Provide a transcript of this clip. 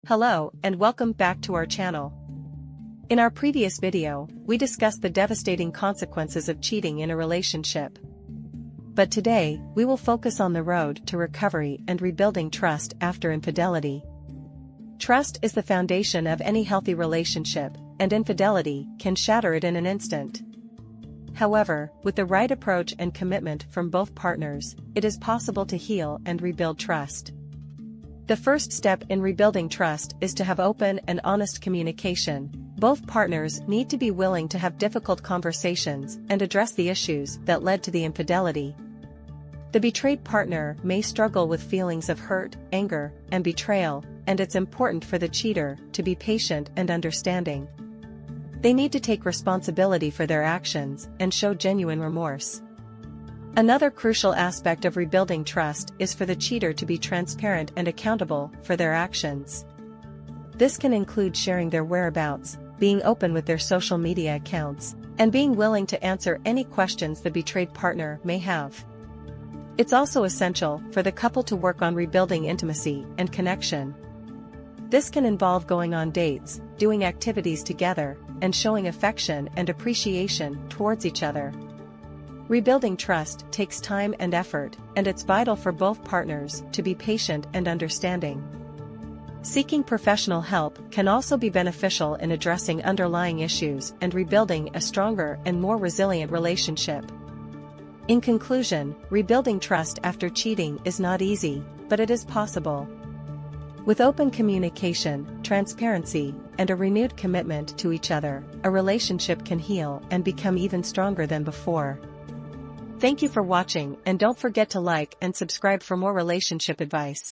Hello, and welcome back to our channel. In our previous video, we discussed the devastating consequences of cheating in a relationship. But today, we will focus on the road to recovery and rebuilding trust after infidelity. Trust is the foundation of any healthy relationship, and infidelity can shatter it in an instant. However, with the right approach and commitment from both partners, it is possible to heal and rebuild trust. The first step in rebuilding trust is to have open and honest communication. Both partners need to be willing to have difficult conversations and address the issues that led to the infidelity. The betrayed partner may struggle with feelings of hurt, anger, and betrayal, and it's important for the cheater to be patient and understanding. They need to take responsibility for their actions and show genuine remorse. Another crucial aspect of rebuilding trust is for the cheater to be transparent and accountable for their actions. This can include sharing their whereabouts, being open with their social media accounts, and being willing to answer any questions the betrayed partner may have. It's also essential for the couple to work on rebuilding intimacy and connection. This can involve going on dates, doing activities together, and showing affection and appreciation towards each other. Rebuilding trust takes time and effort, and it's vital for both partners to be patient and understanding. Seeking professional help can also be beneficial in addressing underlying issues and rebuilding a stronger and more resilient relationship. In conclusion, rebuilding trust after cheating is not easy, but it is possible. With open communication, transparency, and a renewed commitment to each other, a relationship can heal and become even stronger than before. Thank you for watching, and don't forget to like and subscribe for more relationship advice.